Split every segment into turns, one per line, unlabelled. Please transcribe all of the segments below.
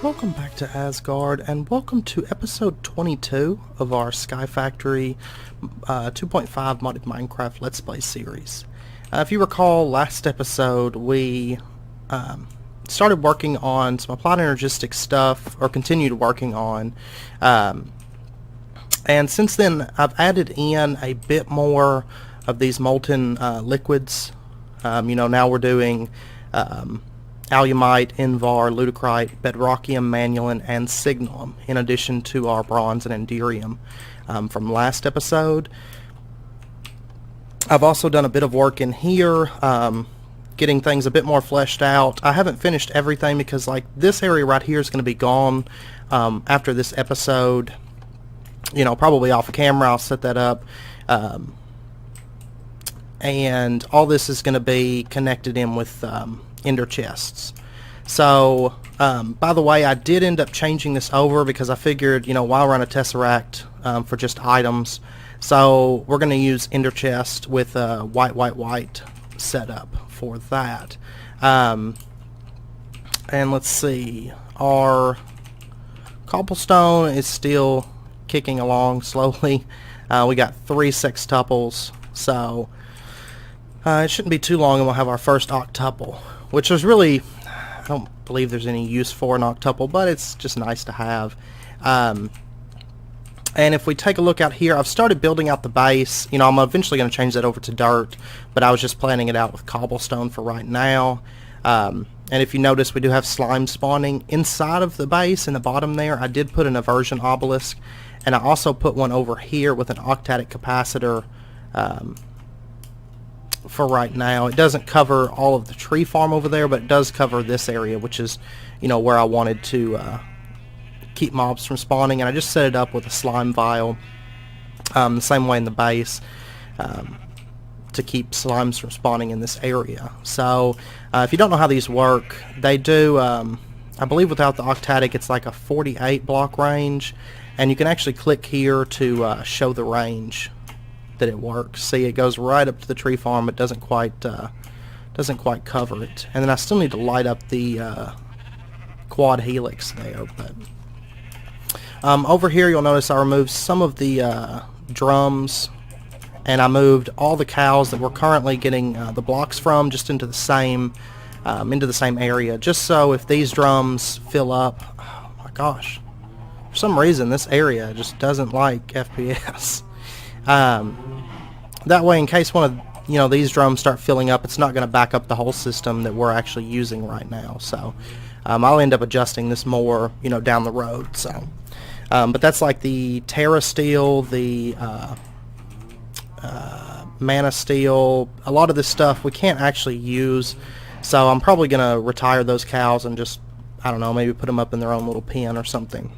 Welcome back to Asgard, and welcome to episode 22 of our SkyFactory 2.5 modded Minecraft Let's Play series. If you recall, last episode we started working on some applied energistic stuff, or continued working on, and since then I've added in a bit more of these molten liquids. Now we're doing alumite, invar, ludicrite, bedrockium, manulin, and signalum, in addition to our bronze and enderium from last episode. I've also done a bit of work in here, getting things a bit more fleshed out. I haven't finished everything because, like, this area right here is going to be gone after this episode. Probably off camera I'll set that up. And all this is going to be connected in with ender chests. So, by the way, I did end up changing this over because I figured, while we're on a tesseract for just items, so we're going to use ender chest with a white setup for that. And let's see, our cobblestone is still kicking along slowly. We got 3 sextuples, so it shouldn't be too long and we'll have our first octuple, which is really, I don't believe there's any use for an octuple, but it's just nice to have. And if we take a look out here, I've started building out the base. I'm eventually going to change that over to dirt, but I was just planning it out with cobblestone for right now. And if you notice, we do have slime spawning inside of the base in the bottom there. I did put an aversion obelisk, and I also put one over here with an octadic capacitor for right now. It doesn't cover all of the tree farm over there, but it does cover this area, which is, where I wanted to keep mobs from spawning. And I just set it up with a slime vial, the same way in the base, to keep slimes from spawning in this area. So, if you don't know how these work, they do, I believe without the octadic, it's like a 48 block range, and you can actually click here to show the range that it works. See, it goes right up to the tree farm, but doesn't quite cover it. And then I still need to light up the quad helix there. But over here, you'll notice I removed some of the drums, and I moved all the cows that we're currently getting the blocks from just into the same area, just so if these drums fill up, oh my gosh, for some reason this area just doesn't like FPS. That way, in case one of these drums start filling up, it's not going to back up the whole system that we're actually using right now. So I'll end up adjusting this more down the road. So but that's like the Terra Steel, the Mana Steel. A lot of this stuff we can't actually use, so I'm probably going to retire those cows and just, I don't know, maybe put them up in their own little pen or something.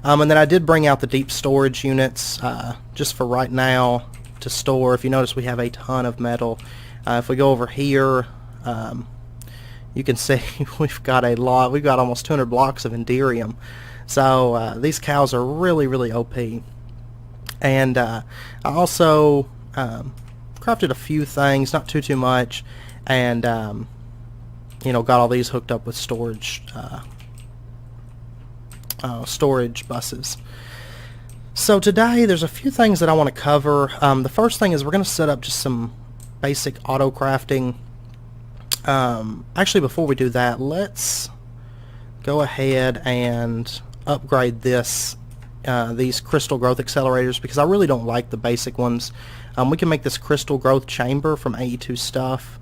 And then I did bring out the deep storage units just for right now to store. If you notice, we have a ton of metal. If we go over here, you can see we've got a lot. We've got almost 200 blocks of enderium. So these cows are really, really OP. And I also crafted a few things, not too much, and got all these hooked up with storage buses. So today there's a few things that I want to cover. The first thing is we're going to set up just some basic auto crafting. Actually, before we do that, let's go ahead and upgrade these crystal growth accelerators, because I really don't like the basic ones. We can make this crystal growth chamber from AE2 stuff,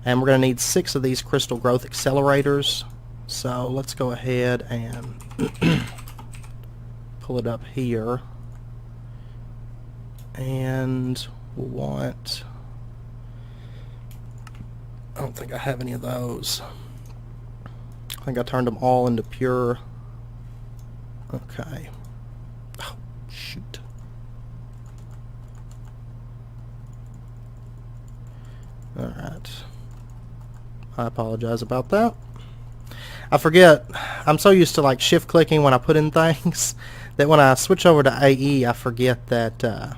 and we're going to need 6 of these crystal growth accelerators. So let's go ahead and pull it up here, and we'll want, I don't think I have any of those. I think I turned them all into pure. Okay. Oh, shoot. Alright. I apologize about that. I forget, I'm so used to like shift clicking when I put in things that when I switch over to AE, I forget that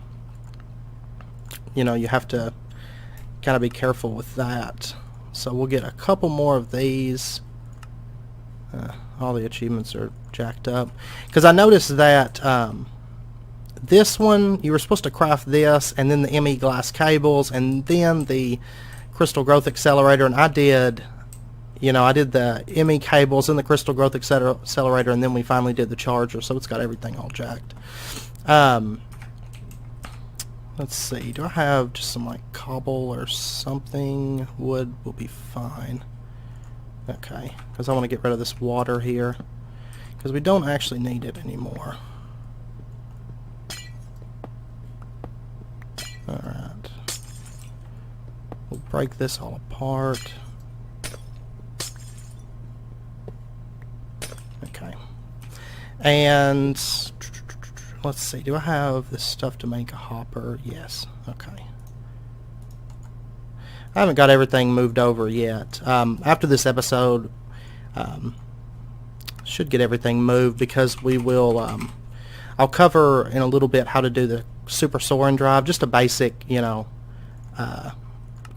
you know, you have to kind of be careful with that. So we'll get a couple more of these. All the achievements are jacked up because I noticed that this one you were supposed to craft this and then the ME glass cables and then the crystal growth accelerator, and I did, you know, I did the ME cables and the crystal growth accelerator, and then we finally did the charger, so it's got everything all jacked. Let's see, do I have just some like cobble or something? Wood will be fine. Okay, because I want to get rid of this water here because we don't actually need it anymore. Alright, we'll break this all apart. Okay, and let's see, do I have this stuff to make a hopper? Yes. Okay. I haven't got everything moved over yet. After this episode, should get everything moved because we will, I'll cover in a little bit how to do the Super Soaryn Drive, just a basic, you know,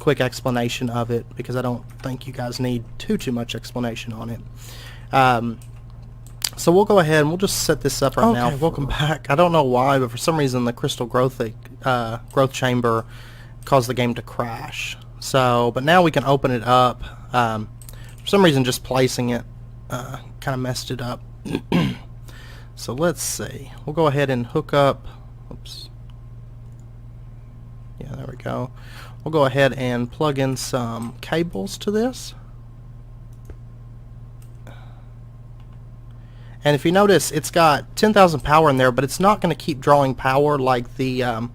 quick explanation of it because I don't think you guys need too much explanation on it. So we'll go ahead and we'll just set this up right now. Welcome back. I don't know why, but for some reason the crystal growth chamber caused the game to crash. So, but now we can open it up. For some reason, just placing it kind of messed it up. So let's see. We'll go ahead and hook up. Oops. Yeah, there we go. We'll go ahead and plug in some cables to this. And if you notice, it's got 10,000 power in there, but it's not going to keep drawing power like the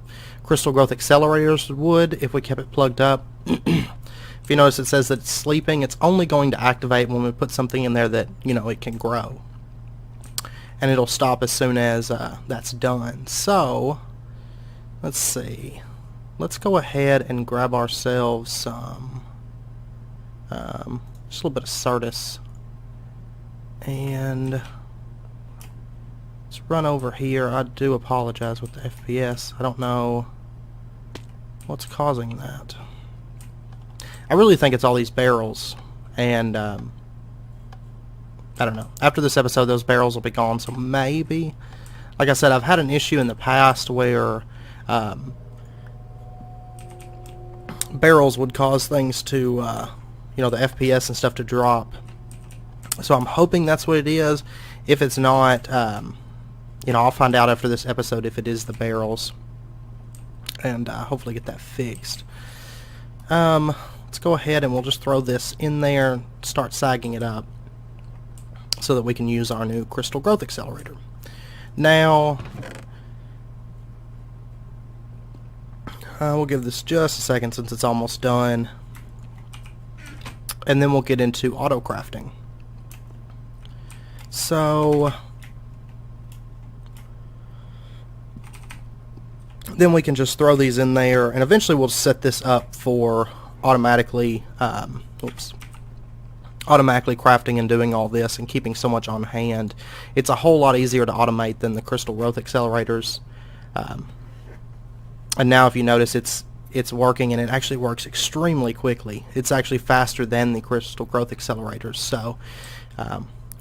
crystal growth accelerators would if we kept it plugged up. If you notice, it says that it's sleeping. It's only going to activate when we put something in there that, you know, it can grow. And it'll stop as soon as that's done. So, let's see. Let's go ahead and grab ourselves some, just a little bit of Certus. And let's run over here. I do apologize with the FPS. I don't know what's causing that. I really think it's all these barrels, and I don't know. After this episode, those barrels will be gone, so maybe, like I said, I've had an issue in the past where barrels would cause things to, you know, the FPS and stuff to drop. So I'm hoping that's what it is. If it's not, you know, I'll find out after this episode if it is the barrels, and hopefully get that fixed. Let's go ahead and we'll just throw this in there, start sagging it up so that we can use our new crystal growth accelerator. Now, we'll give this just a second since it's almost done, and then we'll get into auto crafting. So then we can just throw these in there, and eventually we'll set this up for automatically crafting and doing all this and keeping so much on hand. It's a whole lot easier to automate than the crystal growth accelerators. And now if you notice, it's working, and it actually works extremely quickly. It's actually faster than the crystal growth accelerators. So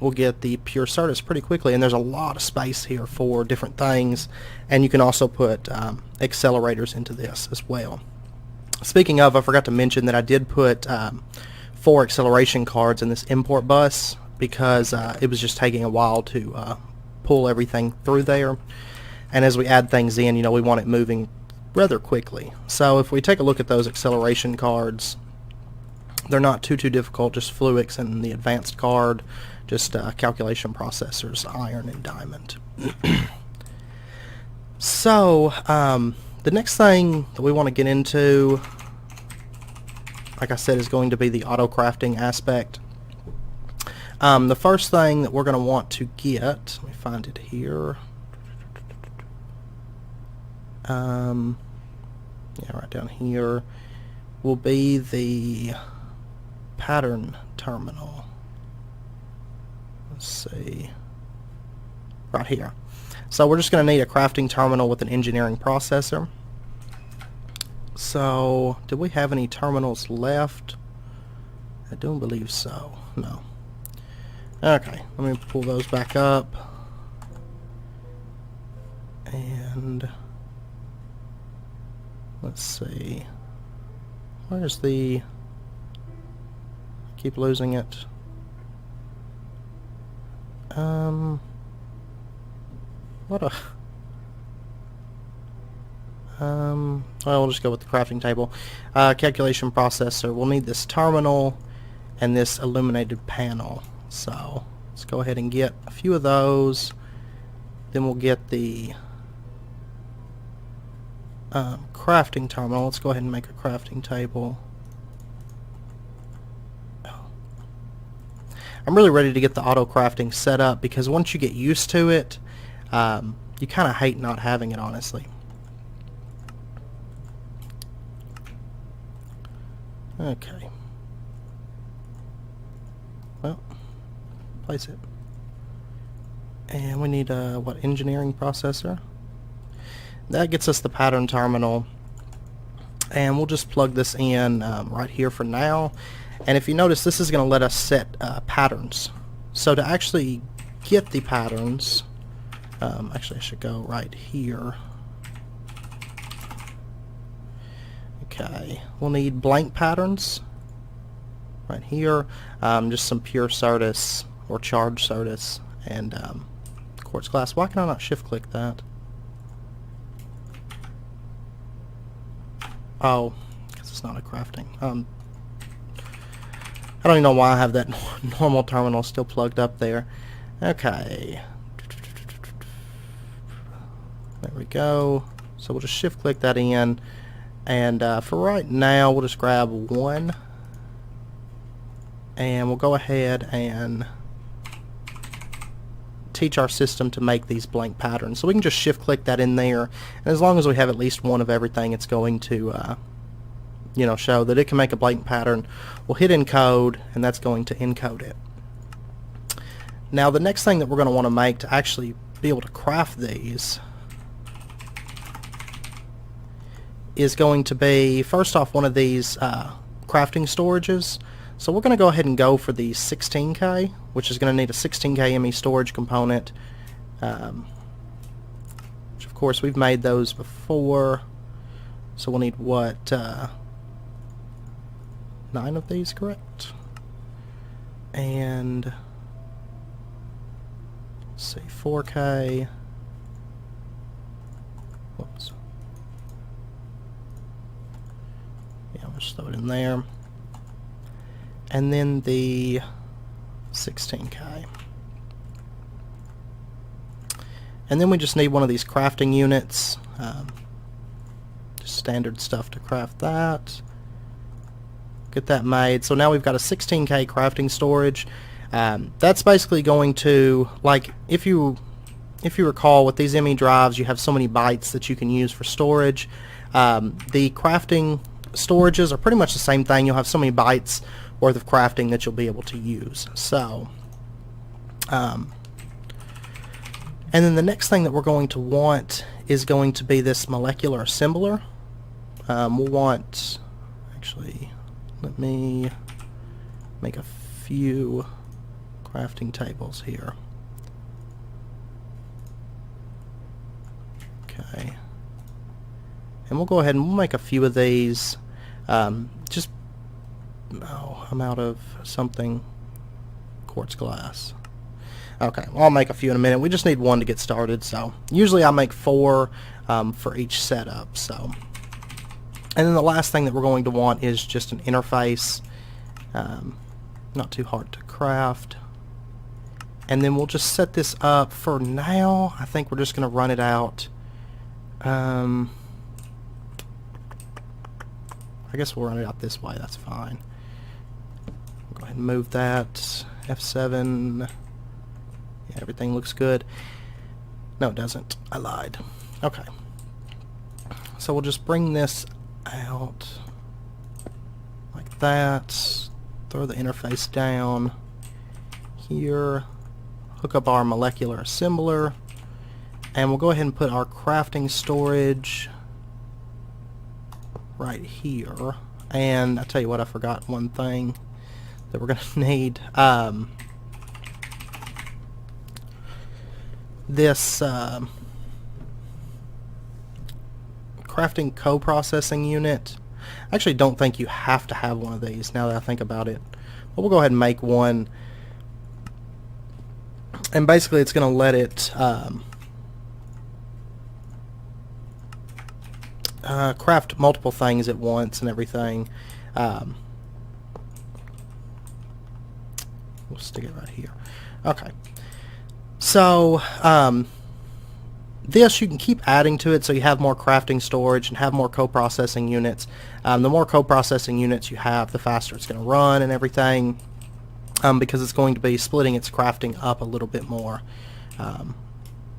we'll get the pure Certus pretty quickly, and there's a lot of space here for different things, and you can also put accelerators into this as well. Speaking of, I forgot to mention that I did put 4 acceleration cards in this import bus because it was just taking a while to pull everything through there, and as we add things in, you know, we want it moving rather quickly. So if we take a look at those acceleration cards, they're not too difficult, just Fluix and the advanced card, just calculation processors, iron and diamond. So the next thing that we want to get into, like I said, is going to be the auto crafting aspect. The first thing that we're going to want to get, let me find it here. Yeah, right down here will be the pattern terminal. let's see, right here. So we're just going to need a crafting terminal with an engineering processor. So, do we have any terminals left? I don't believe so. No. Okay, let me pull those back up. And let's see. Where's the... I keep losing it. What a... well, we'll just go with the crafting table. Calculation processor. We'll need this terminal and this illuminated panel. So let's go ahead and get a few of those. Then we'll get the crafting terminal. Let's go ahead and make a crafting table. I'm really ready to get the auto crafting set up, because once you get used to it, you kind of hate not having it, honestly. Okay. Well, place it. And we need a, what, engineering processor? That gets us the pattern terminal. And we'll just plug this in right here for now. And if you notice, this is going to let us set patterns. So to actually get the patterns, actually I should go right here. Okay, we'll need blank patterns right here, just some pure Certus or charged Certus and quartz glass. Why can I not shift click that? Oh, because it's not a crafting. I don't even know why I have that normal terminal still plugged up there. Okay, there we go. So we'll just shift click that in. And for right now, we'll just grab one, and we'll go ahead and teach our system to make these blank patterns. So we can just shift click that in there, and as long as we have at least one of everything, it's going to you know, show that it can make a blank pattern. We'll hit encode, and that's going to encode it. Now the next thing that we're going to want to make to actually be able to craft these is going to be, first off, one of these crafting storages. So we're going to go ahead and go for the 16K, which is going to need a 16K ME storage component, which of course we've made those before. So we'll need, what, 9 of these, correct? And let's see, 4K. Whoops. Yeah, we'll just throw it in there. And then the 16K. And then we just need one of these crafting units. Just standard stuff to craft that. Get that made. So now we've got a 16K crafting storage. That's basically going to, like, if you recall, with these ME drives, you have so many bytes that you can use for storage. The crafting storages are pretty much the same thing. You'll have so many bytes worth of crafting that you'll be able to use. So, and then the next thing that we're going to want is going to be this molecular assembler. We'll want, actually, let me make a few crafting tables here. Okay. And we'll go ahead and we'll make a few of these. Just, oh, I'm out of something. Quartz glass. Okay, well, I'll make a few in a minute. We just need one to get started. So usually I make 4 for each setup. So, and then the last thing that we're going to want is just an interface. Not too hard to craft. And then we'll just set this up for now. I think we're just going to run it out. I guess we'll run it out this way. That's fine. We'll go ahead and move that. F7. Yeah, everything looks good. No, it doesn't. I lied. Okay. So we'll just bring this out like that. Throw the interface down here. hook up our molecular assembler, and we'll go ahead and put our crafting storage right here. And I tell you what, I forgot one thing that we're going to need. This crafting co-processing unit. I actually don't think you have to have one of these now that I think about it. But we'll go ahead and make one. And basically it's going to let it craft multiple things at once and everything. We'll stick it right here. Okay. So this you can keep adding to it so you have more crafting storage and have more co-processing units. The more co-processing units you have, the faster it's going to run and everything, because it's going to be splitting its crafting up a little bit more.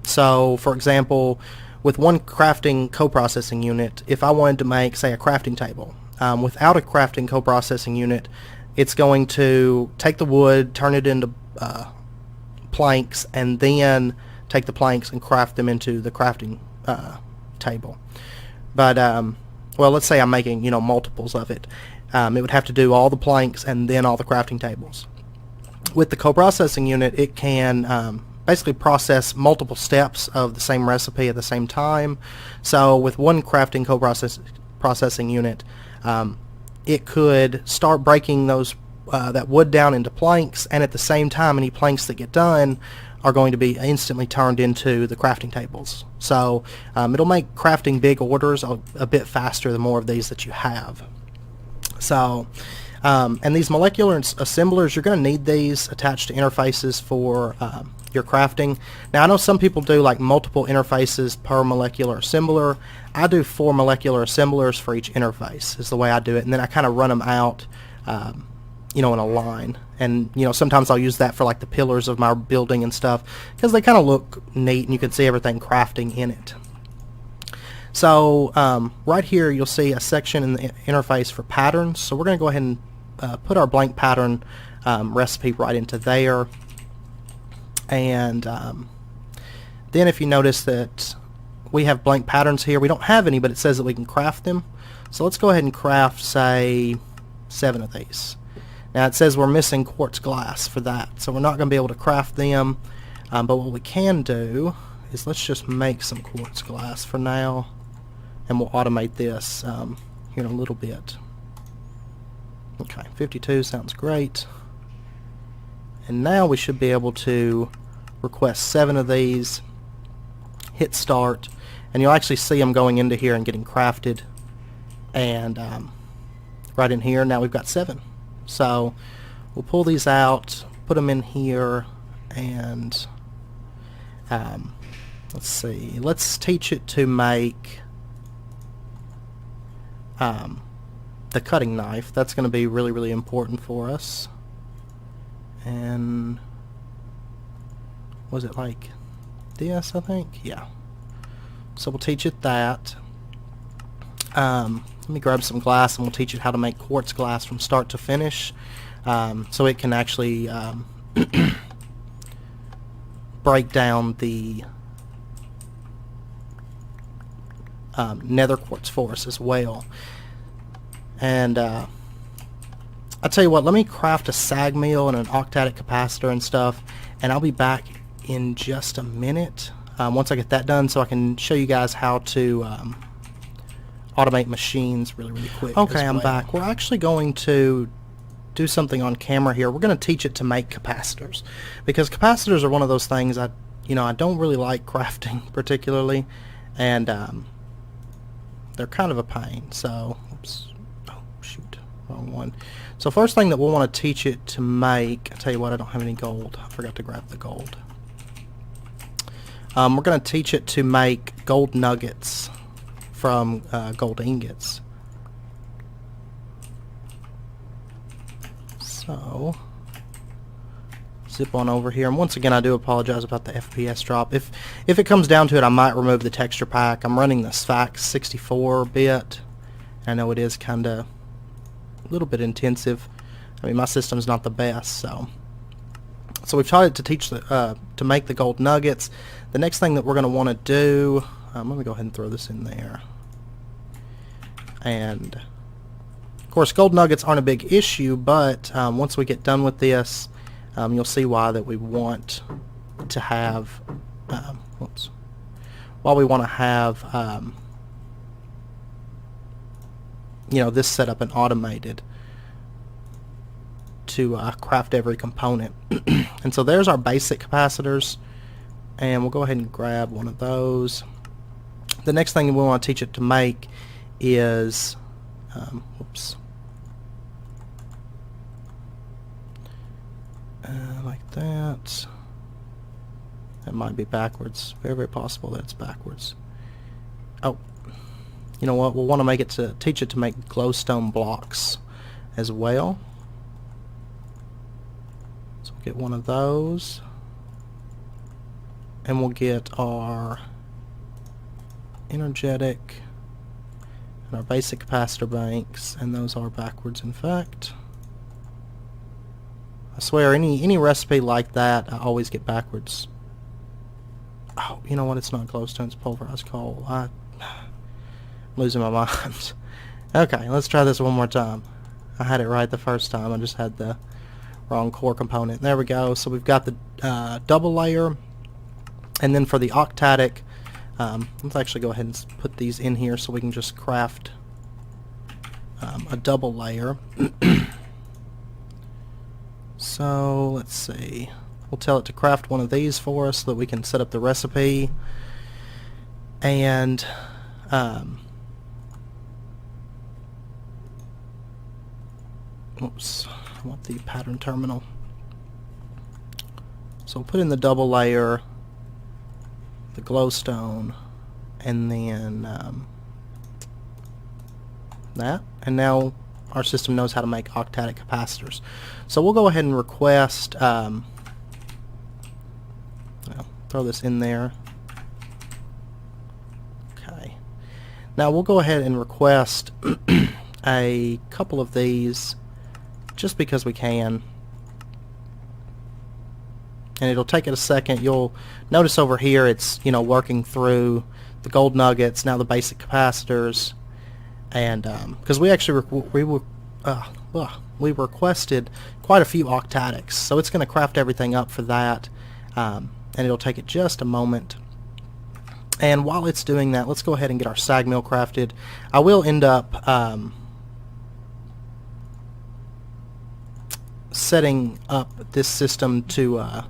So for example, with one crafting co-processing unit, if I wanted to make, say, a crafting table, without a crafting co-processing unit, it's going to take the wood, turn it into planks, and then take the planks and craft them into the crafting table. But well, let's say I'm making, multiples of it. It would have to do all the planks and then all the crafting tables. With the co-processing unit, it can basically process multiple steps of the same recipe at the same time. So with one crafting co-processing unit, it could start breaking those that wood down into planks, and at the same time any planks that get done are going to be instantly turned into the crafting tables. So it'll make crafting big orders a bit faster the more of these that you have. So and these molecular assemblers, you're going to need these attached to interfaces for your crafting. Now I know some people do like multiple interfaces per molecular assembler. I do 4 molecular assemblers for each interface is the way I do it, and then I kind of run them out in a line. And sometimes I'll use that for like the pillars of my building and stuff, because they kind of look neat and you can see everything crafting in it. So right here you'll see a section in the interface for patterns. So we're going to go ahead and put our blank pattern recipe right into there. And then if you notice that we have blank patterns here, we don't have any, but it says that we can craft them. So let's go ahead and craft, say, 7 of these. Now it says we're missing quartz glass for that, so we're not going to be able to craft them. But what we can do is let's just make some quartz glass for now, and we'll automate this here in a little bit. Okay, 52 sounds great. And now we should be able to request 7 of these, hit start, and you'll actually see them going into here and getting crafted. And right in here, now we've got 7. So we'll pull these out, put them in here, and let's see, let's teach it to make the cutting knife. That's going to be really, really important for us. And was it like this, I think? Yeah. So we'll teach it that. Let me grab some glass and we'll teach it how to make quartz glass from start to finish, so it can actually break down the nether quartz for us as well. And I'll tell you what, let me craft a sag mill and an octatic capacitor and stuff, and I'll be back in just a minute once I get that done, so I can show you guys how to automate machines really, really quick. Okay, I'm back. We're actually going to do something on camera here. We're going to teach it to make capacitors, because capacitors are one of those things I don't really like crafting particularly, and they're kind of a pain. So, oops, oh shoot, wrong one. So first thing that we'll want to teach it to make, I tell you what, I don't have any gold. I forgot to grab the gold. We're going to teach it to make gold nuggets from gold ingots. So zip on over here, and once again I do apologize about the FPS drop. If it comes down to it, I might remove the texture pack. I'm running the SFAX 64-bit. I know it is kind of a little bit intensive. I mean, my system's not the best, so So we've taught it to teach the to make the gold nuggets. The next thing that we're going to want to do, let me go ahead and throw this in there. And of course, gold nuggets aren't a big issue, but once we get done with this, you'll see why that we want to have. Why we want to have you know, this set up and automated to craft every component. And so there's our basic capacitors, and we'll go ahead and grab one of those. The next thing we want to teach it to make is like that. That might be backwards. Very, very possible that it's backwards. Oh, you know what? We'll want to make it to teach it to make glowstone blocks as well. So we'll get one of those, and we'll get our energetic and our basic capacitor banks, and those are backwards, in fact. I swear, any recipe like that, I always get backwards. Oh, you know what? It's not glowstone, it's pulverized coal. I'm losing my mind. Okay, let's try this one more time. I had it right the first time. I just had the wrong core component. There we go. So we've got the double layer, and then for the octatic, let's actually go ahead and put these in here so we can just craft a double layer. So let's see. We'll tell it to craft one of these for us so that we can set up the recipe. And oops, I want the pattern terminal. So we'll put in the double layer, the glowstone, and then that. And now our system knows how to make octatic capacitors. So we'll go ahead and request, well, throw this in there. Okay. Now we'll go ahead and request a couple of these just because we can. And it'll take it a second. You'll notice over here it's, you know, working through the gold nuggets, now the basic capacitors, and because we actually we requested quite a few octatics, so it's going to craft everything up for that, and it'll take it just a moment. And while it's doing that, let's go ahead and get our sag mill crafted. I will end up setting up this system to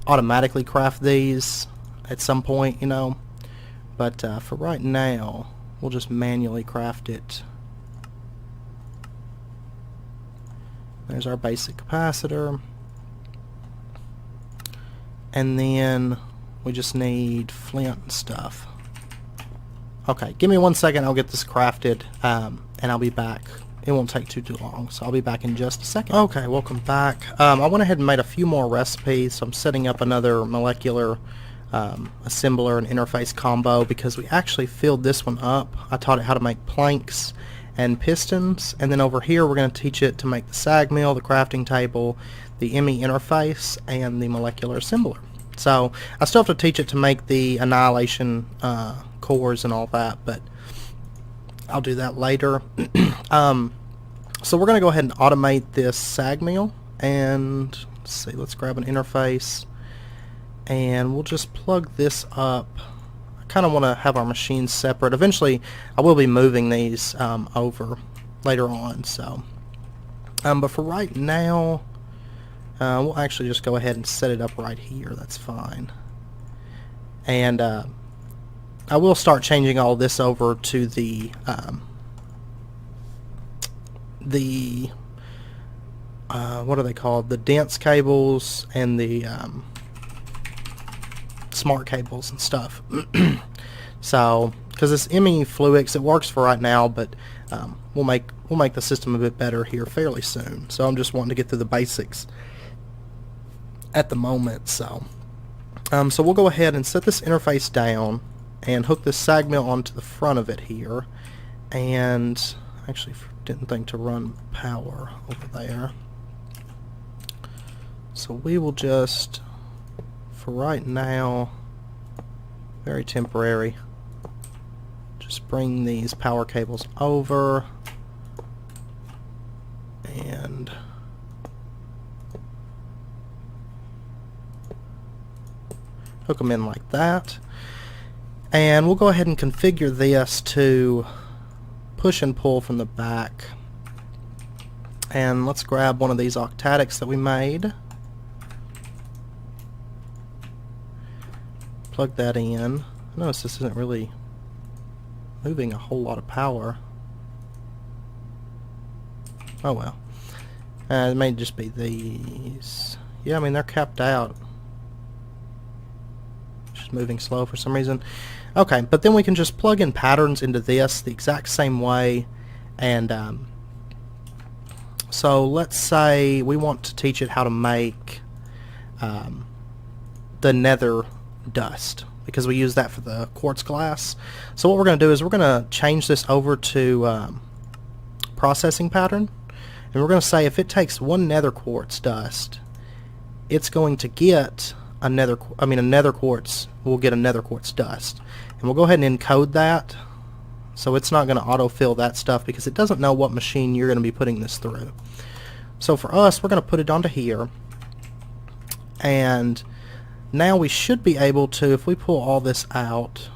automatically craft these at some point, you know, but for right now we'll just manually craft it. There's our basic capacitor, and then we just need flint and stuff. Okay, give me 1 second, I'll get this crafted, and I'll be back. It won't take too long, so I'll be back in just a second. Okay, welcome back. I went ahead and made a few more recipes, so I'm setting up another molecular assembler and interface combo because we actually filled this one up. I taught it how to make planks and pistons, and then over here we're going to teach it to make the sag mill, the crafting table, the ME interface, and the molecular assembler. So I still have to teach it to make the annihilation cores and all that, but I'll do that later. So we're going to go ahead and automate this sag mill, and let's see, let's grab an interface, and we'll just plug this up. I kind of want to have our machines separate. Eventually I will be moving these over later on, so but for right now we'll actually just go ahead and set it up right here. That's fine. And I will start changing all this over to the what are they called? The dense cables and the smart cables and stuff. So, because this ME Fluix, it works for right now, but we'll make the system a bit better here fairly soon. So I'm just wanting to get through the basics at the moment. So, so we'll go ahead and set this interface down and hook this sag mill onto the front of it here, and actually didn't think to run power over there, So we will just, for right now, very temporary, just bring these power cables over and hook them in like that. And we'll go ahead and configure this to push and pull from the back. And let's grab one of these octatics that we made. Plug that in. Notice this isn't really moving a whole lot of power. Oh well. It may just be these. Yeah, I mean they're capped out. Just moving slow for some reason. Okay, but then we can just plug in patterns into this the exact same way. And so let's say we want to teach it how to make the nether dust, because we use that for the quartz glass. So what we're going to do is we're going to change this over to processing pattern, and we're going to say if it takes one nether quartz dust, it's going to get a nether quartz will get a nether quartz dust. And we'll go ahead and encode that, so it's not going to autofill that stuff because it doesn't know what machine you're going to be putting this through. So for us, we're going to put it onto here, and now we should be able to, if we pull all this out,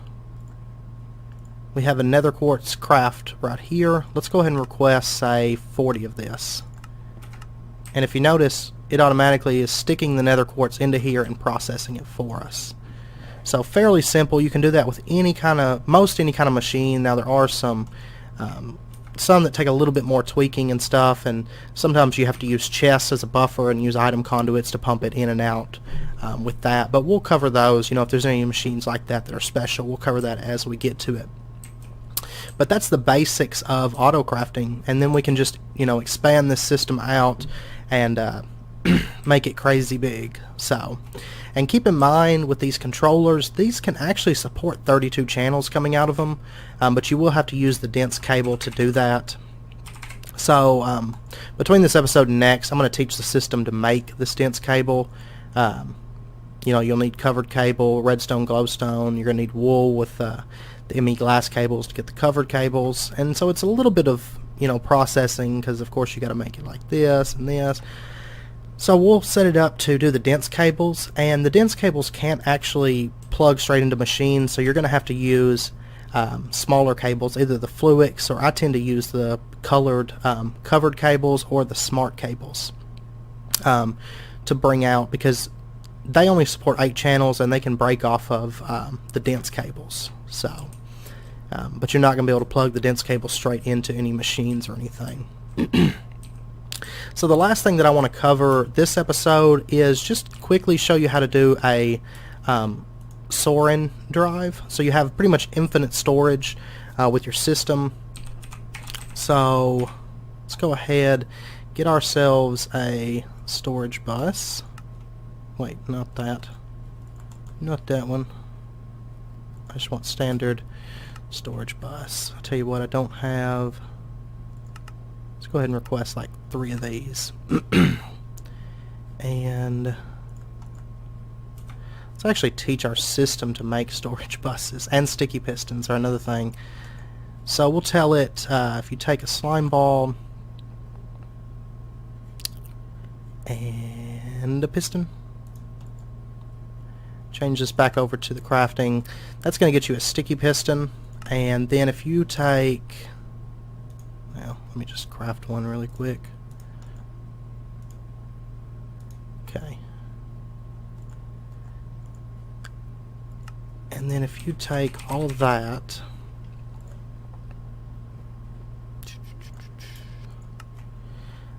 we have a nether quartz craft right here. Let's go ahead and request, say, 40 of this. And if you notice, it automatically is sticking the nether quartz into here and processing it for us. So fairly simple. You can do that with most any kind of machine. Now there are some that take a little bit more tweaking and stuff, and sometimes you have to use chests as a buffer and use item conduits to pump it in and out with that. But we'll cover those. If there's any machines like that that are special, we'll cover that as we get to it. But that's the basics of auto crafting, and then we can just expand this system out and make it crazy big. So, and keep in mind with these controllers, these can actually support 32 channels coming out of them, but you will have to use the dense cable to do that. So between this episode and next, I'm going to teach the system to make this dense cable. You'll need covered cable, redstone, glowstone. You're going to need wool with the ME glass cables to get the covered cables, and so it's a little bit of processing, because of course you got to make it like this and this. So we'll set it up to do the dense cables, and the dense cables can't actually plug straight into machines, so you're going to have to use smaller cables, either the Fluix, or I tend to use the colored covered cables, or the smart cables to bring out, because they only support 8 channels and they can break off of the dense cables. So, but you're not going to be able to plug the dense cable straight into any machines or anything. So the last thing that I want to cover this episode is just quickly show you how to do a Soaryn drive. So you have pretty much infinite storage with your system. So let's go ahead, get ourselves a storage bus. Wait, not that. Not that one. I just want standard storage bus. I'll tell you what, I don't have. Let's go ahead and request like 3 of these. And let's actually teach our system to make storage buses, and sticky pistons are another thing. So we'll tell it if you take a slime ball and a piston, change this back over to the crafting, that's going to get you a sticky piston. And then if you take, well, let me just craft one really quick. Okay. And then if you take all of that,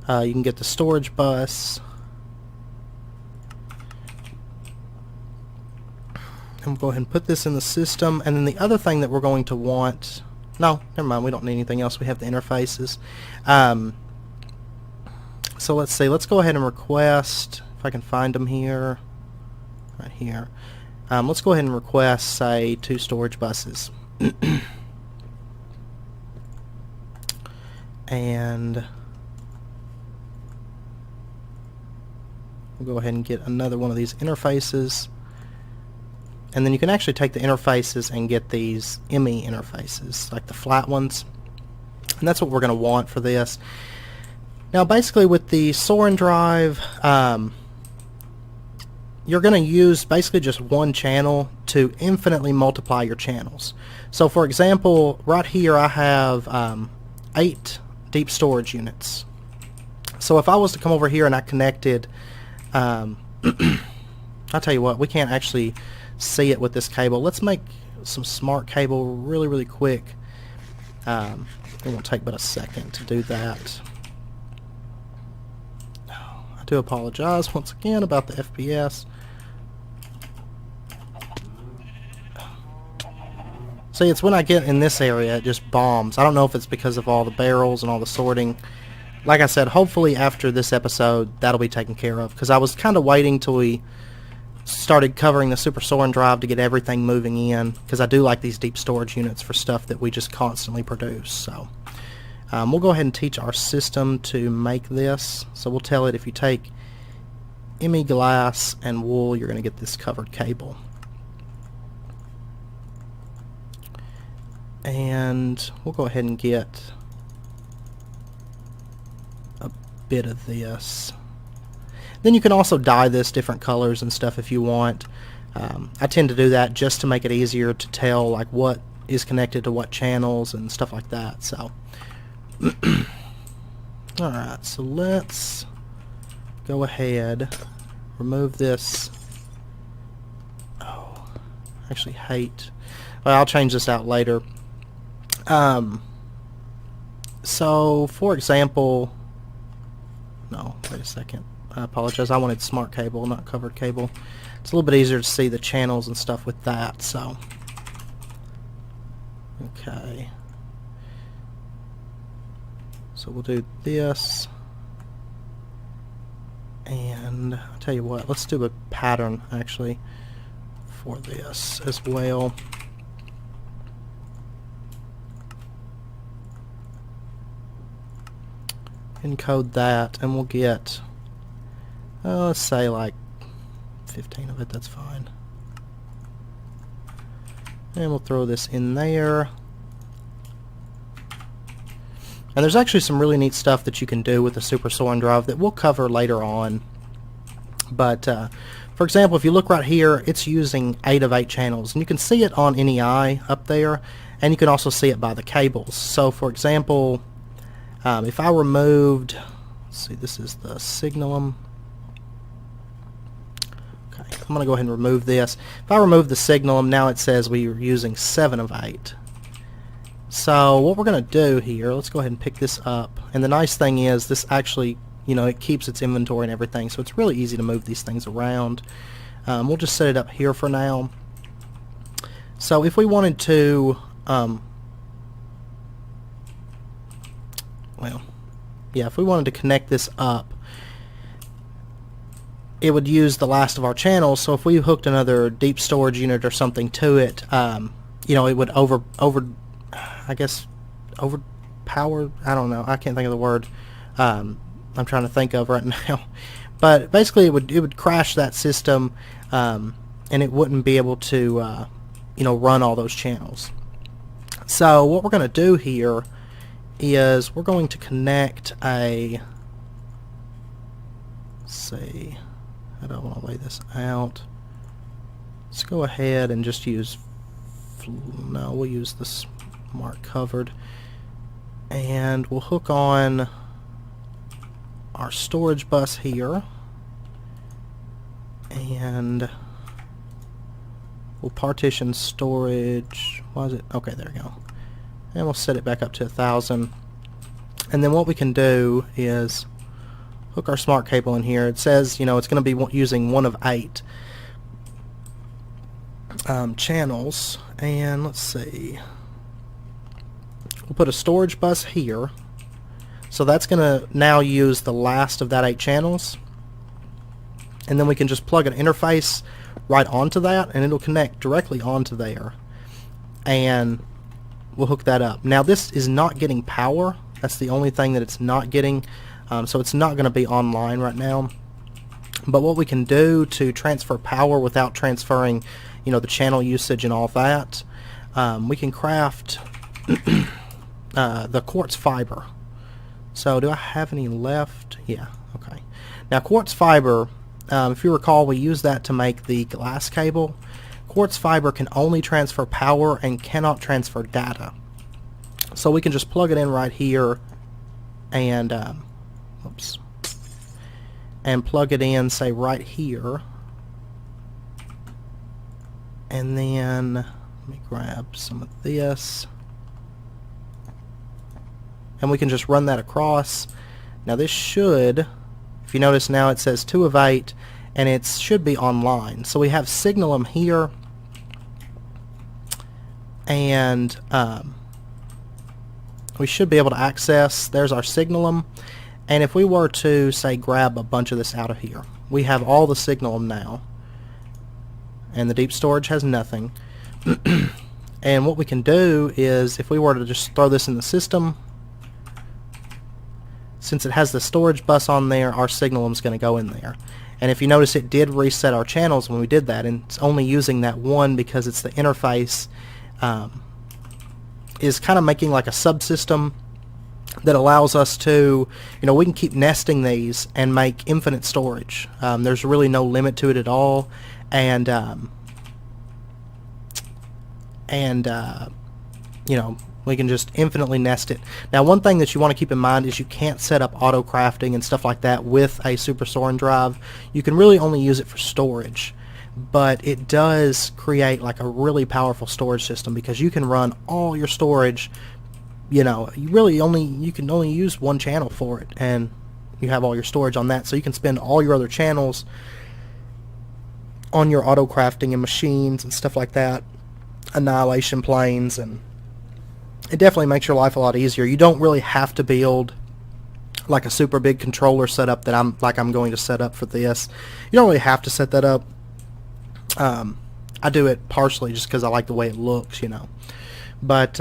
you can get the storage bus. And we'll go ahead and put this in the system. And then the other thing that we're going to want, no, never mind, we don't need anything else. We have the interfaces. So let's see, let's go ahead and request, if I can find them here, right here. Let's go ahead and request, say, 2 storage buses. And We'll go ahead and get another one of these interfaces. And then you can actually take the interfaces and get these ME interfaces, like the flat ones. And that's what we're going to want for this. Now basically with the Soaryn Drive, you're going to use basically just one channel to infinitely multiply your channels. So for example, right here I have 8 deep storage units. So if I was to come over here and I connected, I'll tell you what, we can't actually see it with this cable. Let's make some smart cable really quick. It won't take but a second to do that. I do apologize once again about the FPS. See, it's when I get in this area it just bombs. I don't know if it's because of all the barrels and all the sorting. Like I said, hopefully after this episode that'll be taken care of, because I was kind of waiting till we started covering the Super Soaryn Drive to get everything moving in, because I do like these deep storage units for stuff that we just constantly produce. So we'll go ahead and teach our system to make this. So we'll tell it if you take ME glass and wool, you're going to get this covered cable. And we'll go ahead and get a bit of this. Then you can also dye this different colors and stuff if you want. I tend to do that just to make it easier to tell like what is connected to what channels and stuff like that. So alright, so let's go ahead, remove this. Oh, I actually hate, well, I'll change this out later. So for example, no, wait a second, I apologize, I wanted smart cable, not covered cable. It's a little bit easier to see the channels and stuff with that. So okay, so we'll do this, and I'll tell you what, let's do a pattern actually for this as well. Encode that, and we'll get, let's say like 15 of it, that's fine. And we'll throw this in there. And there's actually some really neat stuff that you can do with the Super Soaryn Drive that we'll cover later on. But for example, if you look right here, it's using 8 of 8 channels, and you can see it on NEI up there, and you can also see it by the cables. So for example, if I removed, let's see, this is the signalum. Okay, I'm going to go ahead and remove this. If I remove the signalum, now it says we're using 7 of 8. So what we're going to do here, let's go ahead and pick this up. And the nice thing is this actually, you know, it keeps its inventory and everything, so it's really easy to move these things around. We'll just set it up here for now. So if we wanted to, well, yeah, if we wanted to connect this up, it would use the last of our channels. So if we hooked another deep storage unit or something to it, you know, it would overpower, I don't know, I can't think of the word I'm trying to think of right now. But basically it would crash that system, and it wouldn't be able to you know, run all those channels. So what we're going to do here is we're going to connect a, let's see, how do I want to lay this out? Let's go ahead and just use, no, we'll use this mark covered, and we'll hook on our storage bus here, and we'll partition storage, why is it, okay, there we go. And we'll set it back up to 1,000. And then what we can do is hook our smart cable in here. It says, you know, it's going to be using 1 of 8 channels. And let's see. We'll put a storage bus here. So that's going to now use the last of that 8 channels. And then we can just plug an interface right onto that, and it'll connect directly onto there. And we'll hook that up. Now this is not getting power. That's the only thing that it's not getting. So it's not going to be online right now. But what we can do to transfer power without transferring, the channel usage and all that, we can craft the quartz fiber. So do I have any left? Yeah, okay. Now quartz fiber, if you recall, we used that to make the glass cable. Quartz fiber can only transfer power and cannot transfer data. So we can just plug it in right here and and plug it in, say right here, and then let me grab some of this, and we can just run that across. Now this should, if you notice now, it says 2 of 8, and it should be online. So we have Signalum here, and we should be able to access, there's our Signalum, and if we were to, say, grab a bunch of this out of here, we have all the Signalum now, and the deep storage has nothing. And what we can do is, if we were to just throw this in the system, since it has the storage bus on there, our Signalum's going to go in there. And if you notice, it did reset our channels when we did that, and it's only using that one because it's the interface is kind of making like a subsystem that allows us to, we can keep nesting these and make infinite storage. There's really no limit to it at all, and we can just infinitely nest it. Now, one thing that you want to keep in mind is you can't set up auto crafting and stuff like that with a Super Soaryn drive. You can really only use it for storage, but it does create like a really powerful storage system because you can run all your storage. You can only use one channel for it, and you have all your storage on that, so you can spend all your other channels on your auto crafting and machines and stuff like that, annihilation planes, and it definitely makes your life a lot easier. You don't really have to build like a super big controller setup that I'm going to set up for this. You don't really have to set that up. I do it partially just because I like the way it looks, but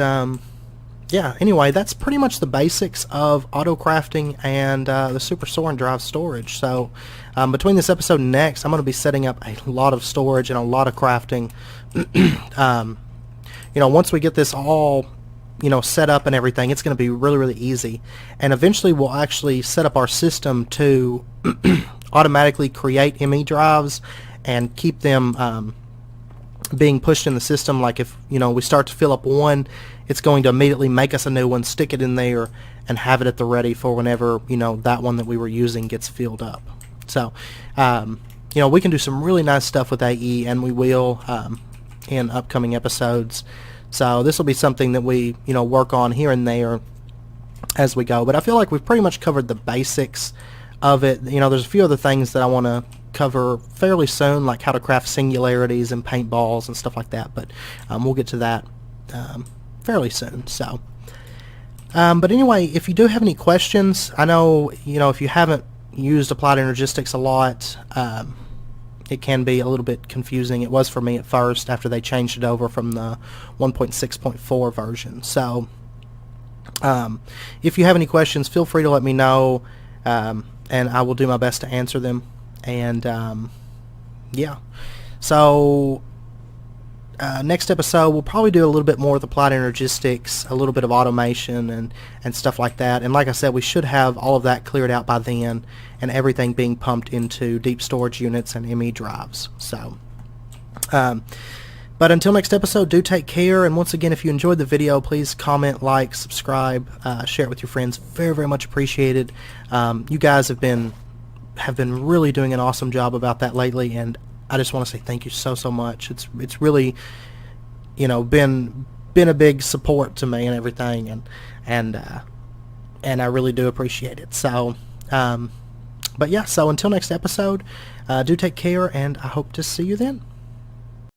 yeah, anyway, that's pretty much the basics of auto crafting and the Super Soaryn Drive storage. So between this episode and next, I'm going to be setting up a lot of storage and a lot of crafting. Once we get this all set up and everything, it's going to be really, really easy. And eventually we'll actually set up our system to automatically create ME drives and keep them being pushed in the system. Like if we start to fill up one, it's going to immediately make us a new one, stick it in there, and have it at the ready for whenever that one that we were using gets filled up. So we can do some really nice stuff with AE, and we will in upcoming episodes. So this will be something that we work on here and there as we go. But I feel like we've pretty much covered the basics of it. There's a few other things that I want to cover fairly soon, like how to craft singularities and paintballs and stuff like that. But we'll get to that fairly soon. So, but anyway, if you do have any questions, I know if you haven't used Applied Energistics a lot, it can be a little bit confusing. It was for me at first after they changed it over from the 1.6.4 version. So if you have any questions, feel free to let me know, and I will do my best to answer them. And yeah, so next episode we'll probably do a little bit more with Applied Energistics, a little bit of automation and stuff like that. And like I said, we should have all of that cleared out by then, and everything being pumped into deep storage units and ME drives. So but until next episode, do take care. And once again, if you enjoyed the video, please comment, like, subscribe, share it with your friends. Very, very much appreciated. You guys have been really doing an awesome job about that lately, and I just want to say thank you so much. It's really been a big support to me and everything, and I really do appreciate it. So but yeah, so until next episode, do take care, and I hope to see you then.